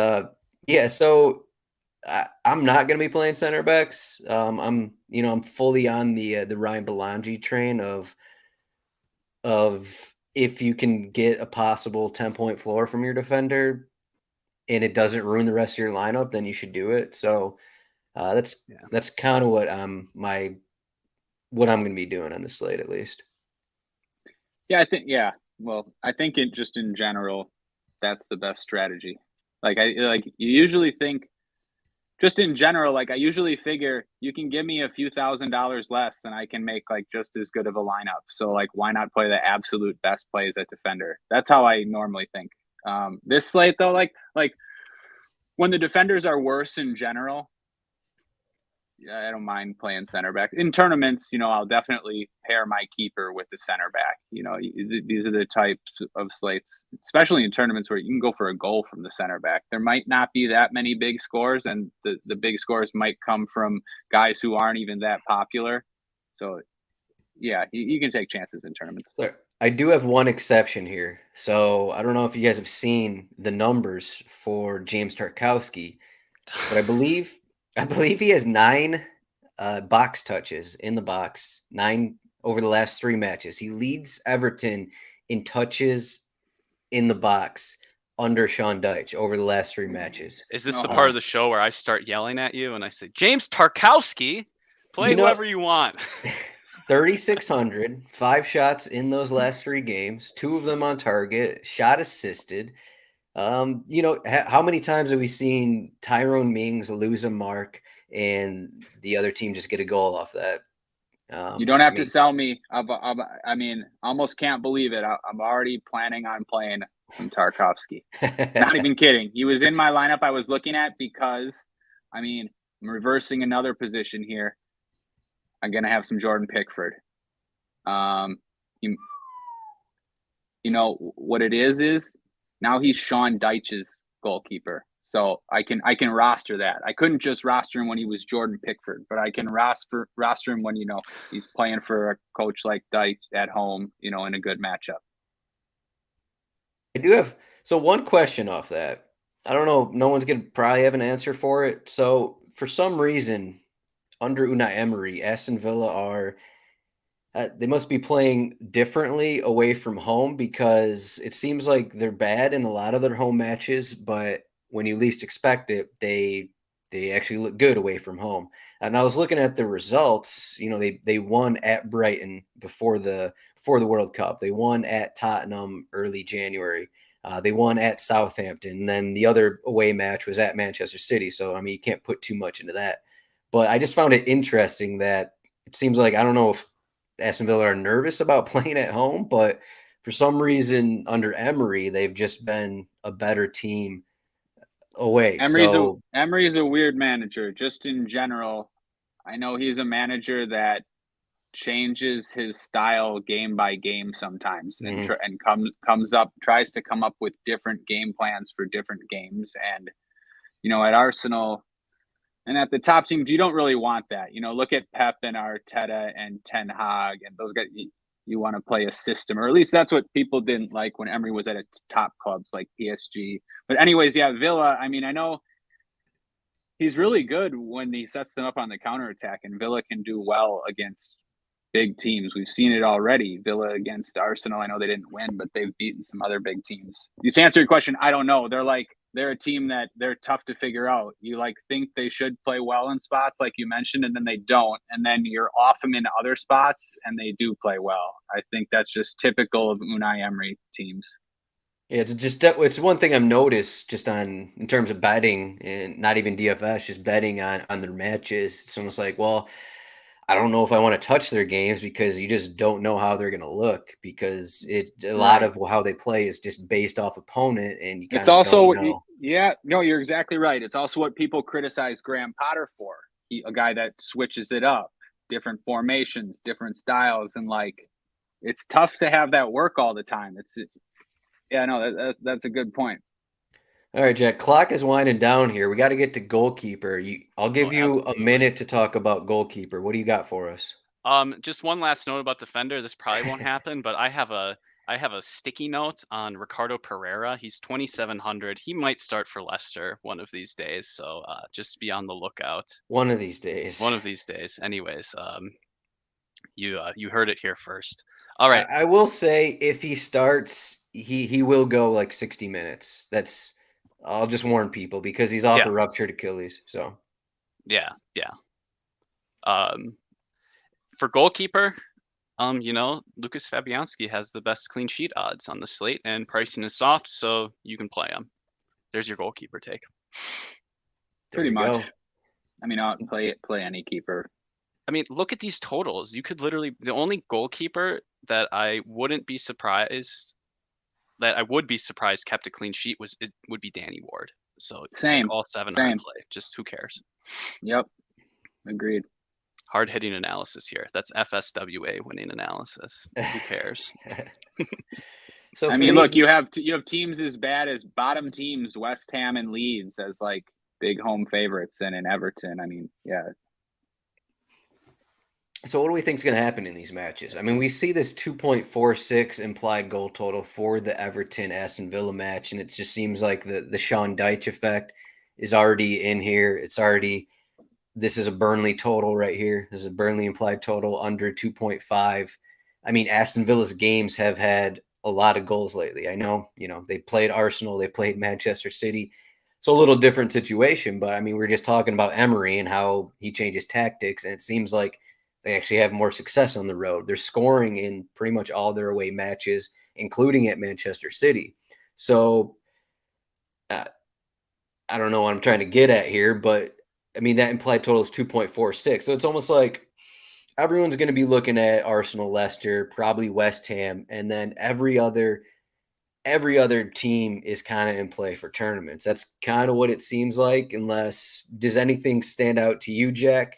yeah, so I'm not gonna be playing center backs. I'm fully on the Ryan Belongia train of if you can get a possible 10-point floor from your defender and it doesn't ruin the rest of your lineup, then you should do it. So that's kind of what I'm going to be doing on the slate, at least. Yeah, Well, I think just in general, that's the best strategy. You usually think, just in general, I usually figure you can give me a few $1,000s less and I can make just as good of a lineup. So why not play the absolute best plays at defender? That's how I normally think. This slate though, like when the defenders are worse in general, I don't mind playing center back. In tournaments, I'll definitely pair my keeper with the center back. These are the types of slates, especially in tournaments where you can go for a goal from the center back. There might not be that many big scores, and the big scores might come from guys who aren't even that popular. So, yeah, you can take chances in tournaments. So I do have one exception here. So I don't know if you guys have seen the numbers for James Tarkowski, but I believe he has 9 box touches in the box, 9 over the last 3 matches. He leads Everton in touches in the box under Sean Dyche over the last 3 matches. Is this the part of the show where I start yelling at you and I say, James Tarkowski, play whoever you want? 3,600, 5 shots in those last 3 games, 2 of them on target, shot assisted. How many times have we seen Tyrone Mings lose a mark and the other team just get a goal off that? You don't have to sell me. I mean, almost can't believe it. I'm already planning on playing some Tarkowski. Not even kidding. He was in my lineup I was looking at because, I'm reversing another position here. I'm going to have some Jordan Pickford. What it is now he's Sean Dyche's goalkeeper. So I can roster that. I couldn't just roster him when he was Jordan Pickford, but I can roster him when, he's playing for a coach like Dyche at home, in a good matchup. I do have one question off that. I don't know. No one's going to probably have an answer for it. So for some reason, under Unai Emery, Aston Villa are they must be playing differently away from home because it seems like they're bad in a lot of their home matches, but when you least expect it, they actually look good away from home. And I was looking at the results. They won at Brighton before the World Cup. They won at Tottenham early January. They won at Southampton. And then the other away match was at Manchester City. So, you can't put too much into that. But I just found it interesting that it seems like, I don't know if Aston Villa are nervous about playing at home, but for some reason under Emery, they've just been a better team away. Emery's a weird manager. Just in general, I know he's a manager that changes his style game by game sometimes, and tries to come up with different game plans for different games. And at Arsenal, And at the top teams, you don't really want that. Look at Pep and Arteta and Ten Hag and those guys. You want to play a system, or at least that's what people didn't like when Emery was at its top clubs like PSG. But anyways, yeah, Villa. I mean, I know he's really good when he sets them up on the counterattack, and Villa can do well against big teams. We've seen it already. Villa against Arsenal. I know they didn't win, but they've beaten some other big teams. To answer your question, I don't know. They're a team that they're tough to figure out. You think they should play well in spots like you mentioned, and then they don't. And then you're off them in other spots and they do play well. I think that's just typical of Unai Emery teams. Yeah, it's one thing I've noticed just in terms of betting and not even DFS, just betting on their matches. It's almost like, well, I don't know if I want to touch their games because you just don't know how they're going to look because a lot of how they play is just based off opponent, and you kind of don't know. You're exactly right. It's also what people criticize Graham Potter for. A guy that switches it up, different formations, different styles, and it's tough to have that work all the time. That's a good point. All right, Jack, clock is winding down here. We got to get to goalkeeper. I'll give you a minute to talk about goalkeeper. What do you got for us? Just one last note about defender. This probably won't happen, but I have a sticky note on Ricardo Pereira. He's 2,700. He might start for Leicester one of these days, so just be on the lookout. One of these days. One of these days. Anyways, you heard it here first. All right. I will say if he starts, he will go like 60 minutes. I'll just warn people because he's off a ruptured Achilles. So yeah. For goalkeeper, Lucas Fabianski has the best clean sheet odds on the slate, and pricing is soft, so you can play him. There's your goalkeeper take. Pretty much. I mean, I'll play any keeper. I mean, look at these totals. You could literally the only goalkeeper that I would be surprised kept a clean sheet would be Danny Ward. So same. All 7 are in play. Just who cares? Yep. Agreed. Hard hitting analysis here. That's FSWA winning analysis. Who cares? So I mean, look, you have teams as bad as bottom teams, West Ham and Leeds, as big home favorites, and in Everton. I mean, yeah. So what do we think is going to happen in these matches? I mean, we see this 2.46 implied goal total for the Everton Aston Villa match, and it just seems like the Sean Dyche effect is already in here. This is a Burnley total right here. This is a Burnley implied total under 2.5. I mean, Aston Villa's games have had a lot of goals lately. I know, they played Arsenal, they played Manchester City. It's a little different situation, but I mean, we're just talking about Emery and how he changes tactics, and it seems like they actually have more success on the road. They're scoring in pretty much all their away matches, including at Manchester City. So I don't know what I'm trying to get at here, but I mean, that implied total is 2.46. So it's almost like everyone's going to be looking at Arsenal, Leicester, probably West Ham, and then every other team is kind of in play for tournaments. That's kind of what it seems like, does anything stand out to you, Jack?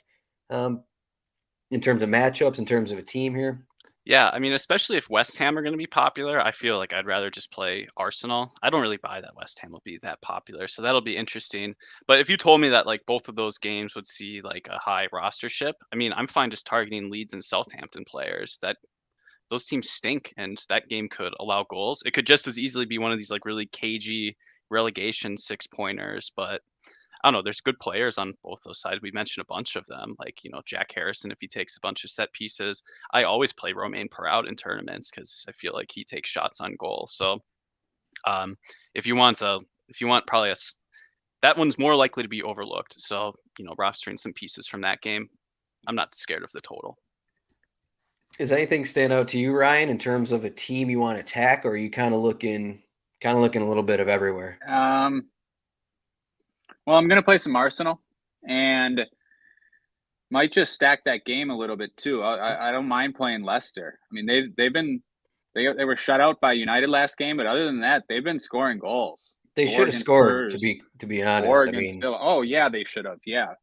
In terms of matchups, in terms of a team here? Yeah, I mean, especially if West Ham are going to be popular, I feel like I'd rather just play Arsenal. I don't really buy that West Ham will be that popular, so that'll be interesting. But if you told me that both of those games would see a high rostership, I mean, I'm fine just targeting Leeds and Southampton players. Those teams stink, and that game could allow goals. It could just as easily be one of these really cagey relegation 6-pointers, but I don't know. There's good players on both those sides. We mentioned a bunch of them, Jack Harrison, if he takes a bunch of set pieces. I always play Romain Perraud in tournaments because I feel like he takes shots on goal. So if you want probably that one's more likely to be overlooked. So, rostering some pieces from that game, I'm not scared of the total. Does anything stand out to you, Ryan, in terms of a team you want to attack, or are you kind of looking a little bit of everywhere? Well, I'm going to play some Arsenal and might just stack that game a little bit too. I don't mind playing Leicester. I mean, they were shut out by United last game, but other than that, they've been scoring goals. They should have scored, to be honest. Villa. Oh yeah, they should have. Yeah,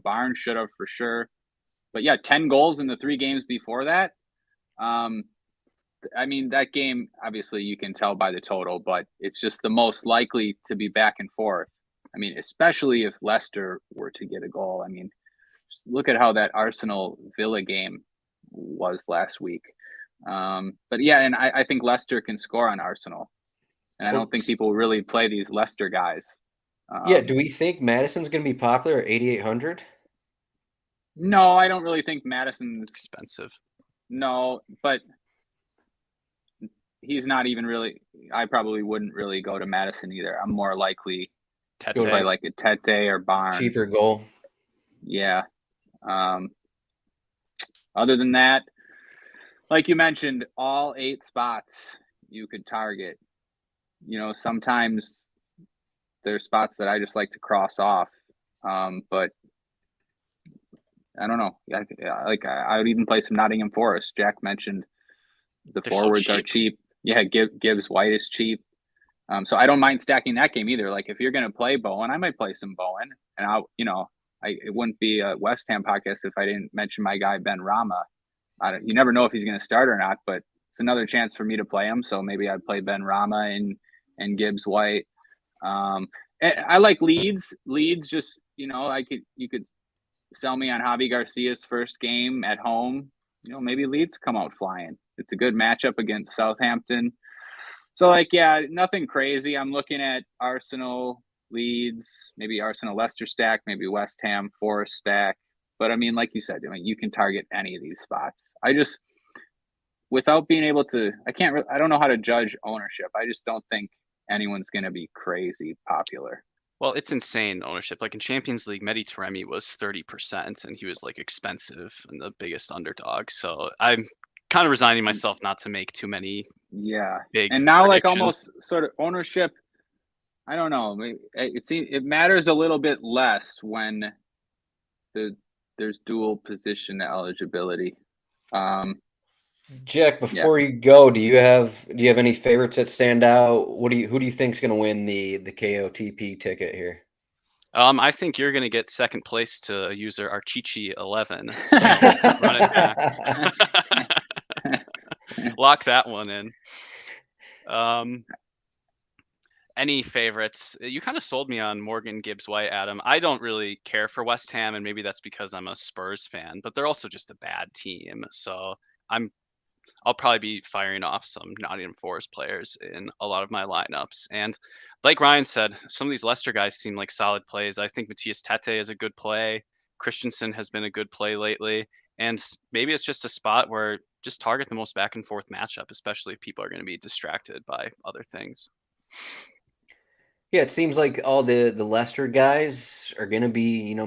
Barnes should have for sure. But yeah, 10 goals in the 3 games before that. I mean, that game, obviously you can tell by the total, but it's just the most likely to be back and forth. I mean, especially if Leicester were to get a goal. I mean, just look at how that Arsenal Villa game was last week. But yeah, and I think Leicester can score on Arsenal. And I don't think people really play these Leicester guys. Yeah, do we think Madison's going to be popular at 8,800? No, I don't really think Madison's expensive. No, but he's not even really. I probably wouldn't really go to Madison either. I'm more likely to play like a Tete or Barnes. Cheaper goal. Yeah. Other than that, like you mentioned, all 8 spots you could target. You know, sometimes there's spots that I just like to cross off. But I don't know. I would even play some Nottingham Forest. Jack mentioned the forwards are cheap. Yeah, Gibbs White is cheap. So I don't mind stacking that game either. Like if you're going to play Bowen, I might play some Bowen, and it wouldn't be a West Ham podcast if I didn't mention my guy Ben Rama. You never know if he's going to start or not, but it's another chance for me to play him. So maybe I'd play Ben Rama and Gibbs White. I like Leeds. Leeds, just you could sell me on Javi Garcia's first game at home. Maybe Leeds come out flying. It's a good matchup against Southampton. So, nothing crazy. I'm looking at Arsenal, Leeds, maybe Arsenal, Leicester stack, maybe West Ham, Forest stack. But, I mean, like you said, you can target any of these spots. Without being able to, I don't know how to judge ownership. I just don't think anyone's going to be crazy popular. Well, it's insane ownership. Like in Champions League, Mehdi Taremi was 30%, and he was like expensive and the biggest underdog. So I'm kind of resigning myself not to make too many. Yeah, big and now like predictions. almost sort of ownership. I don't know. It matters a little bit less when there's dual position eligibility. Jack, before you go, do you have any favorites that stand out? Who do you think's going to win the KOTP ticket here? I think you're going to get second place to user Archichi11. So run it back. Lock that one in. Any favorites? You kind of sold me on Morgan Gibbs White, Adam. I don't really care for West Ham, and maybe that's because I'm a Spurs fan, but they're also just a bad team. So I'll probably be firing off some Nottingham Forest players in a lot of my lineups. And like Ryan said, some of these Leicester guys seem like solid plays. I think Matthias Tete is a good play. Christensen has been a good play lately. And maybe it's just a spot where just target the most back and forth matchup, especially if people are going to be distracted by other things. Yeah, it seems like all the Leicester guys are going to be,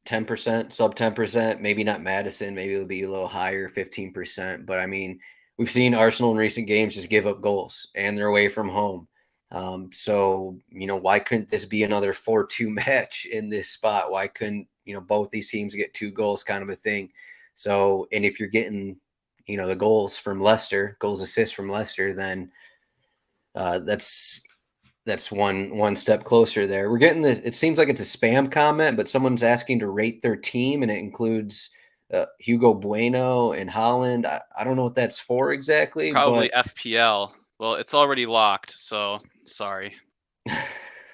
10%, sub 10%, maybe not Madison, maybe it'll be a little higher, 15%. But I mean, we've seen Arsenal in recent games just give up goals and they're away from home. So, why couldn't this be another 4-2 match in this spot? Why couldn't, both these teams get 2 goals kind of a thing? So, and if you're getting, the goals from Leicester, goals assists from Leicester, then that's one step closer there. We're getting this. It seems like it's a spam comment, but someone's asking to rate their team, and it includes Hugo Bueno and Holland. I don't know what that's for exactly. Probably but... FPL. Well, it's already locked, so sorry.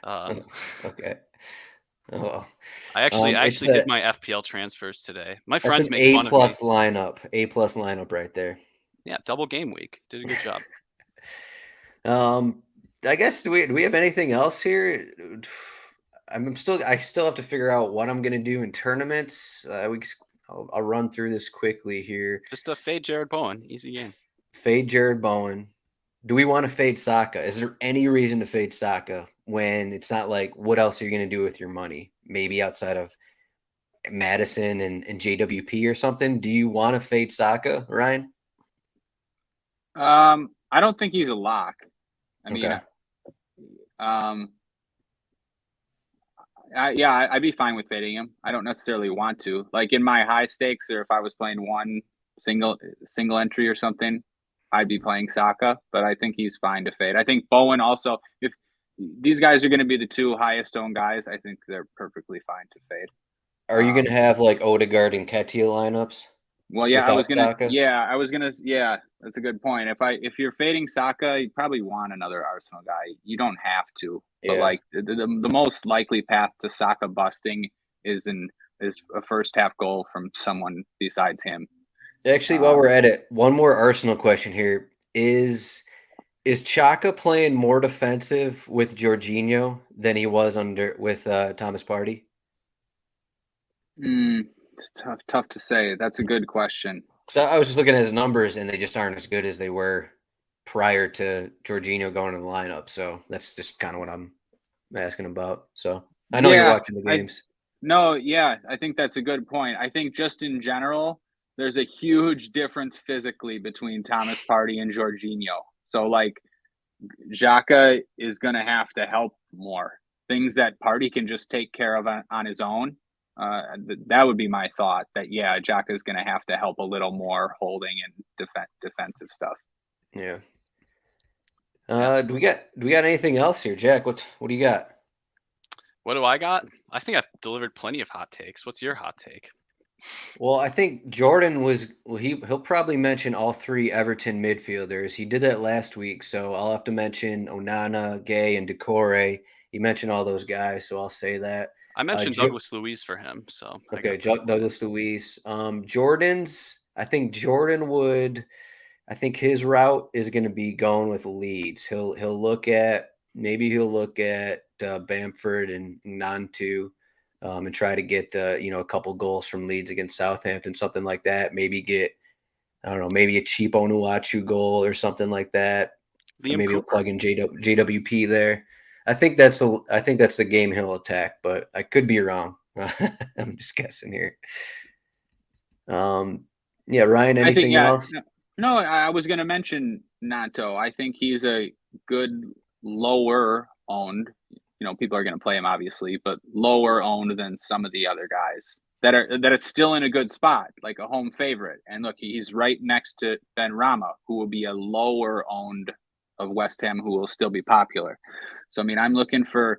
Okay. Oh, I actually did my FPL transfers today. My friends make fun of me. A plus lineup right there. Yeah, double game week. Did a good job. I guess do we have anything else here? I still have to figure out what I'm gonna do in tournaments. I'll run through this quickly here. Just a fade Jared Bowen, easy game. Fade Jared Bowen. Do we want to fade Saka? Is there any reason to fade Saka when it's not like what else are you gonna do with your money? Maybe outside of Madison and JWP or something. Do you want to fade Saka, Ryan? I don't think he's a lock. I mean, okay. I'd be fine with fading him. I don't necessarily want to. Like in my high stakes, or if I was playing one single entry or something, I'd be playing Saka. But I think he's fine to fade. I think Bowen also. If these guys are going to be the 2 highest owned guys, I think they're perfectly fine to fade. Are you going to have like Odegaard and Ketia lineups? Well, yeah, I was gonna. Yeah, that's a good point. If you're fading Saka, you probably want another Arsenal guy. You don't have to. But Yeah. like the most likely path to Saka busting is a first half goal from someone besides him. Actually, while we're at it, one more Arsenal question here. Is Xhaka playing more defensive with Jorginho than he was with Thomas Partey? It's tough to say. That's a good question. So I was just looking at his numbers, and they just aren't as good as they were prior to Jorginho going in the lineup. So that's just kind of what I'm asking about. So I know you're watching the games. I think that's a good point. I think just in general, there's a huge difference physically between Thomas Partey and Jorginho. So like Xhaka is going to have to help more. Things that Partey can just take care of on his own. That would be my thought. That Xhaka is going to have to help a little more holding and defensive stuff. Yeah. Do we got anything else here, Jack? What do you got? What do I got? I think I've delivered plenty of hot takes. What's your hot take? Well, I think Jordan he'll probably mention all three Everton midfielders. He did that last week, so I'll have to mention Onana, Gay, and Decore. He mentioned all those guys, so I'll say that. I mentioned Douglas Luiz for him, so okay, Douglas Luiz. I think Jordan would. I think his route is going to be going with Leeds. He'll look at Bamford and Nantu. And try to get a couple goals from Leeds against Southampton, something like that. Maybe get, I don't know, maybe a cheap Onuachu goal or something like that. Maybe he'll plug in JWP there. I think that's the game he'll attack, but I could be wrong. I'm just guessing here. Yeah, Ryan. Anything else? No, I was going to mention Nanto. I think he's a good lower owned. People are going to play him obviously, but lower owned than some of the other guys that are still in a good spot, like a home favorite. And look, he's right next to Ben Rama, who will be a lower owned of West Ham, who will still be popular. So, I mean, I'm looking for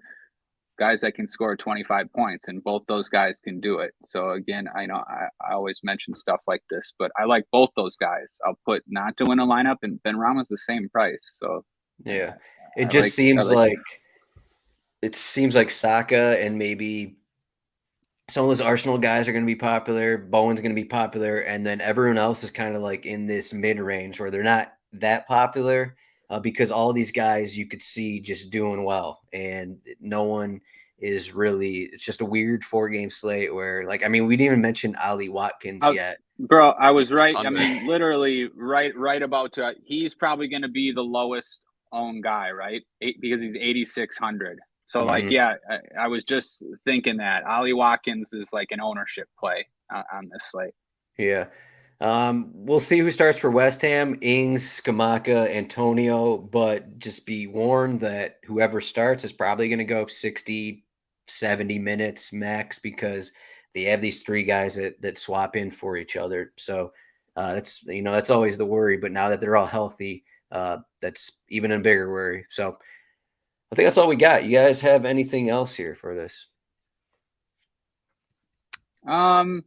guys that can score 25 points, and both those guys can do it. So again, I know I always mention stuff like this, but I like both those guys. I'll put Nanto in a lineup, and Ben Rama's the same price. So yeah, it seems like Saka and maybe some of those Arsenal guys are going to be popular. Bowen's going to be popular. And then everyone else is kind of like in this mid-range where they're not that popular because all these guys you could see just doing well. And no one is really – it's just a weird 4-game slate where, we didn't even mention Ollie Watkins yet. Bro, I was right. I mean, literally right about to – he's probably going to be the lowest owned guy, right? Because he's 8,600. So, I was just thinking that Ollie Watkins is like an ownership play on this slate. Yeah. We'll see who starts for West Ham, Ings, Scamacca, Antonio, but just be warned that whoever starts is probably going to go 60, 70 minutes max because they have these three guys that swap in for each other. So that's always the worry. But now that they're all healthy, that's even a bigger worry. So I think that's all we got. You guys have anything else here for this? No,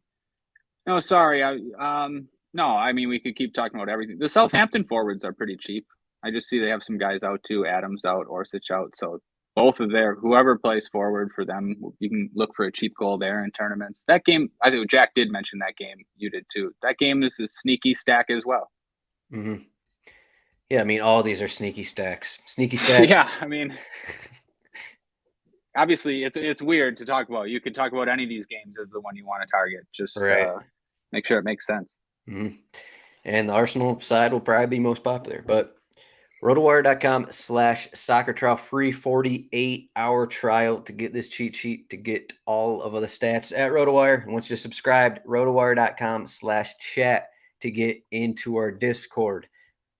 sorry. No, I mean, we could keep talking about everything. The Southampton forwards are pretty cheap. I just see they have some guys out too. Adams out, Orsic out. So both of whoever plays forward for them, you can look for a cheap goal there in tournaments. That game, I think Jack did mention that game. You did too. That game is a sneaky stack as well. Mm-hmm. Yeah, I mean, all these are sneaky stacks. Sneaky stacks. Yeah, I mean, obviously, it's weird to talk about. You could talk about any of these games as the one you want to target. Just make sure it makes sense. Mm-hmm. And the Arsenal side will probably be most popular. But RotoWire.com/soccer trial, free 48-hour trial to get this cheat sheet, to get all of the stats at RotoWire. And once you're subscribed, RotoWire.com/chat to get into our Discord.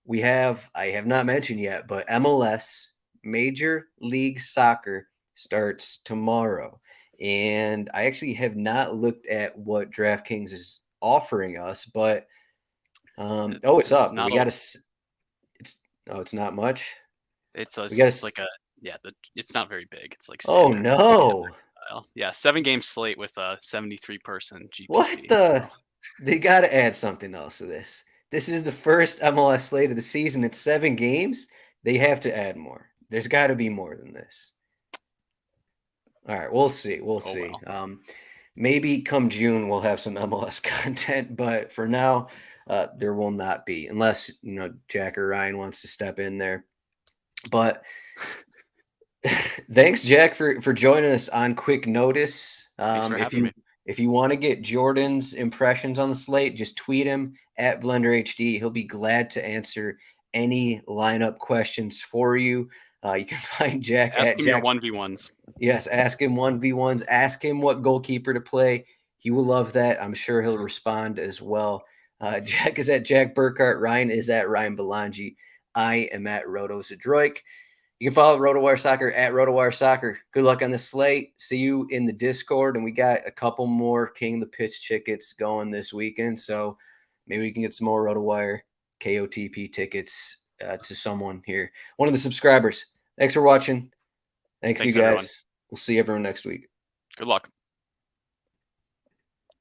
I have not mentioned yet, but MLS, Major League Soccer, starts tomorrow. And I actually have not looked at what DraftKings is offering us, but it's up. It's not much. It's not very big. It's like standard. Oh no. Yeah, 7-game slate with a 73-person GPP. What the? They got to add something else to this. This is the first MLS slate of the season. It's 7 games. They have to add more. There's got to be more than this. All right, we'll see. We'll see. Well. Maybe come June we'll have some MLS content, but for now, there will not be, unless Jack or Ryan wants to step in there. But thanks, Jack, for joining us on quick notice. Thanks for having me. If you want to get Jordan's impressions on the slate, just tweet him at BlenderHD. He'll be glad to answer any lineup questions for you. You can find Jack Ask at him Jack. your 1v1s. Yes, ask him 1v1s. Ask him what goalkeeper to play. He will love that. I'm sure he'll respond as well. Jack is at Jack Burkart. Ryan is at Ryan Belongia. I am at Zdroik. You can follow RotoWire Soccer at RotoWire Soccer. Good luck on the slate. See you in the Discord. And we got a couple more King of the Pitch tickets going this weekend. So maybe we can get some more RotoWire KOTP tickets to someone here. One of the subscribers. Thanks for watching. Thanks you guys. Everyone. We'll see everyone next week. Good luck.